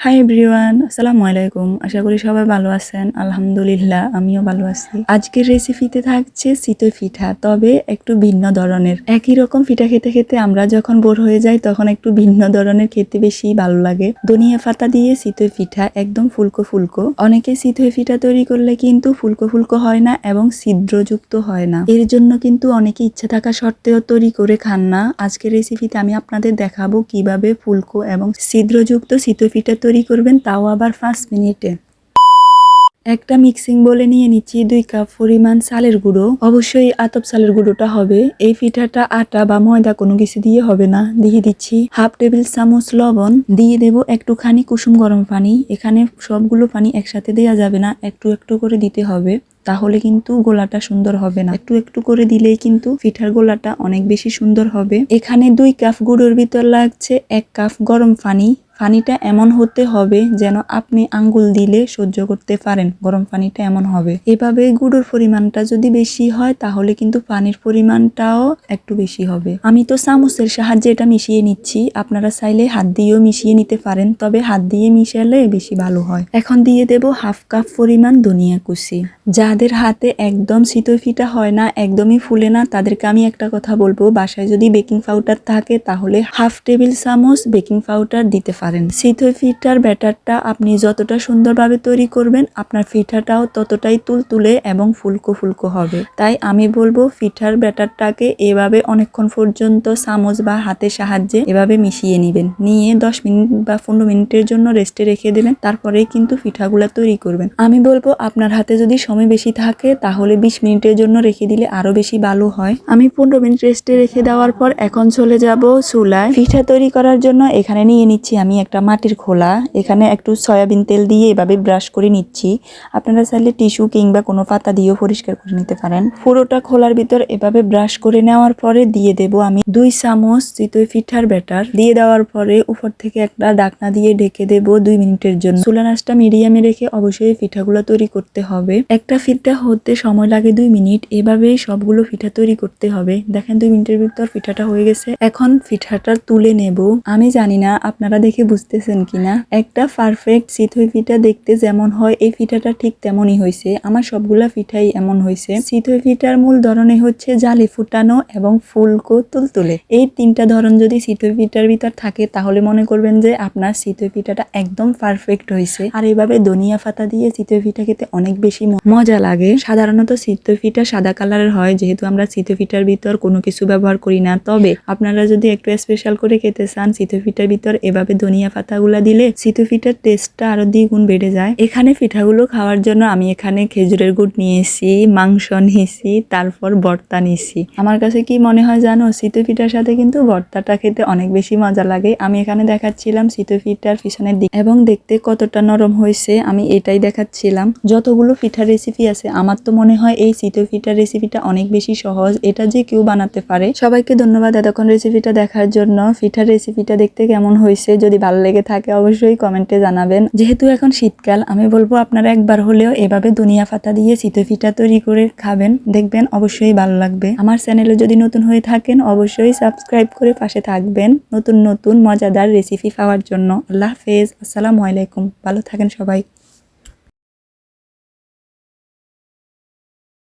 Hi everyone, আসসালামু আলাইকুম। আশা করি সবাই ভালো আছেন। আলহামদুলিল্লাহ, আমিও ভালো আছি। আজকের রেসিপিতে থাকছে চিতই পিঠা, তবে একটু ভিন্ন ধরনের। একই রকম পিঠা খেতে খেতে আমরা যখন বোর হয়ে যাই তখন একটু ভিন্ন ধরনের খেতে বেশি ভালো লাগে। ধনিয়া পাতা দিয়ে চিতই পিঠা একদম ফুলকো ফুলকো। অনেকে চিতই পিঠা তৈরি করলে কিন্তু ফুলকো ফুলকো হয় না এবং ছিদ্রযুক্ত হয় না। এর জন্য কিন্তু অনেকে ইচ্ছে থাকা সত্ত্বেও তৈরি করে খান না। আজকের রেসিপিতে আমি আপনাদের দেখাবো কিভাবে ফুলকো এবং ছিদ্রযুক্ত চিতই পিঠা তৈরি করবেন, তাও আবার 5 মিনিটে। একটা মিক্সিং বলে নিয়ে নিচ্ছি 2 কাপ পরিমাণ চালের গুঁড়ো। অবশ্যই আতপ চালের গুঁড়োটা হবে। এই পিঠাটা আটা বা ময়দা কোনো কিছু দিয়ে হবে না। দিয়ে দিচ্ছি হাফ টেবিল চামচ লবণ, দিয়ে দেব একটুখানি কুসুম গরম পানি। এখানে সবগুলো পানি একসাথে দেওয়া যাবে না, একটু একটু করে দিতে হবে, তাহলে কিন্তু গোলাটা সুন্দর হবে না। একটু একটু করে দিলেই কিন্তু পিঠার গোলাটা অনেক বেশি সুন্দর হবে। এখানে 2 কাপ গুঁড়োর ভিতর লাগছে 1 কাপ গরম পানি। পানিটা এমন হতে হবে যেন আপনি আঙ্গুল দিলে সহ্য করতে পারেন। গরম পানিটা এমন হবে। এভাবে গুঁড়োর পরিমাণটা যদি বেশি হয় তাহলে কিন্তু পানির পরিমাণটাও একটু বেশি হবে। আমি তো চামচের সাহায্যে এটা মিশিয়ে নিচ্ছি, আপনারা চাইলে হাত দিয়েও মিশিয়ে নিতে পারেন, তবে হাত দিয়ে মিশালে বেশি ভালো হয়। এখন দিয়ে দেব হাফ কাপ পরিমাণ ধনিয়া কুচি। যাদের হাতে একদম চিতই পিঠা হয় না, একদমই ফুলে না, তাদেরকে আমি একটা কথা বলবো, বাসায় যদি বেকিং পাউডার থাকে তাহলে হাফ টেবিল চামচ বেকিং পাউডার দিতে পারেন। চিতই পিঠার ব্যাটারটা আপনি যতটা সুন্দরভাবে তৈরি করবেন, আপনার পিঠাটাও ততটাই তুলতুলে এবং ফুলকো ফুলকো হবে। তাই আমি বলবো পিঠার ব্যাটারটাকে এভাবে অনেকক্ষণ পর্যন্ত চামচ বা হাতের সাহায্যে এভাবে মিশিয়ে নেবেন। নিয়ে 10 মিনিট বা 15 মিনিটের জন্য রেস্টে রেখে দেবেন, তারপরেই কিন্তু পিঠাগুলা তৈরি করবেন। আমি বলবো আপনার হাতে যদি সময় বেশি থাকে তাহলে 20 মিনিটের জন্য রেখে দিলে আরো বেশি ভালো হয়। আমি 15 মিনিট রেস্টে রেখে দেওয়ার পর এখন চলে যাব চুলায়। পিঠা তৈরি করার জন্য এখানে নিয়ে নিচ্ছি আমি একটা মাটির খোলা। এখানে একটু সয়াবিন তেল দিয়ে এভাবে ব্রাশ করে নিচ্ছি। আপনারা চাইলে টিস্যু কিংবা কোনো পাতা দিয়েও পরিষ্কার করে নিতে পারেন। পুরোটা খোলার ভিতর এভাবে ব্রাশ করে নেওয়ার পরে দিয়ে দেব আমি 2 চামচ চিতই পিঠার ব্যাটার। দিয়ে দেওয়ার পরে উপর থেকে একটা ঢাকনা দিয়ে ঢেকে দেব 2 মিনিটের জন্য। চুলার আঁচটা মিডিয়ামে রেখে অবশ্যই পিঠাগুলো তৈরি করতে হবে। একটা পিঠা হতে সময় লাগে 2 মিনিট। এভাবেই সবগুলো পিঠা তৈরি করতে হবে। দেখেন 2 মিনিটের ভিতর পিঠাটা হয়ে গেছে। এখন পিঠাটা তুলে নেব। আমি জানি না আপনারা দেখে বুঝতেছেন কিনা, একটা পারফেক্ট চিতই পিঠা দেখতে যেমন হয় এই পিঠাটা ঠিক তেমনই হয়েছে। আমার সবগুলা পিঠাই এমন হয়েছে। চিতই পিঠার মূল ধরনে হচ্ছে জালি ফুটানো এবং ফুলকো তুলতুলে। এই 3টা ধরন যদি চিতই পিঠার ভিতর থাকে তাহলে মনে করবেন যে আপনার চিতই পিঠাটা একদম পারফেক্ট হয়েছে। আর এইভাবে ধনিয়া পাতা দিয়ে চিতই পিঠা খেতে অনেক বেশি মজা লাগে। সাধারণত চিতই পিঠা সাদা কালারের হয়, যেহেতু আমরা চিতই পিঠার ভিতর কোনো কিছু ব্যবহার করি না। তবে আপনারা যদি একটু স্পেশাল করে খেতে চান, চিতই পিঠার ভিতর এভাবে ধনিয়া পাতাগুলা দিলে চিতই পিঠার টেস্টটা আরো দ্বিগুণ বেড়ে যায়। এখানে পিঠাগুলো খাওয়ার জন্য আমি এখানে খেজুরের গুড় নিয়েছি, মাংস নিয়েছি, তারপর ভর্তা নিয়েছি। আমার কাছে কি মনে হয় জানো, চিতই পিঠার সাথে কিন্তু ভর্তাটা খেতে অনেক বেশি মজা লাগে। আমি এখানে দেখাচ্ছিলাম চিতই পিঠার পিছনের দিক এবং দেখতে কতটা নরম হয়েছে, আমি এটাই দেখাচ্ছিলাম। যতগুলো পিঠার রেসিপি আছে আমার তো মনে হয় এই চিতই পিঠার রেসিপিটা অনেক বেশি সহজ, এটা যে কেউ বানাতে পারে। সবাইকে ধন্যবাদ এতক্ষণ রেসিপিটা দেখার জন্য। পিঠার রেসিপিটা দেখতে কেমন হয়েছে যদি ভালো লেগে থাকে অবশ্যই কমেন্টে জানাবেন। যেহেতু এখন শীতকাল, আমি বলবো আপনারা একবার হলেও এভাবে ধনিয়া পাতা দিয়ে চিতই পিঠা তৈরি করে খাবেন, দেখবেন অবশ্যই ভালো লাগবে। আমার চ্যানেলে যদি নতুন হয়ে থাকেন অবশ্যই সাবস্ক্রাইব করে পাশে থাকবেন নতুন নতুন মজাদার রেসিপি পাওয়ার জন্য। আল্লাহ হাফেজ, আসসালামু আলাইকুম, ভালো থাকেন সবাই।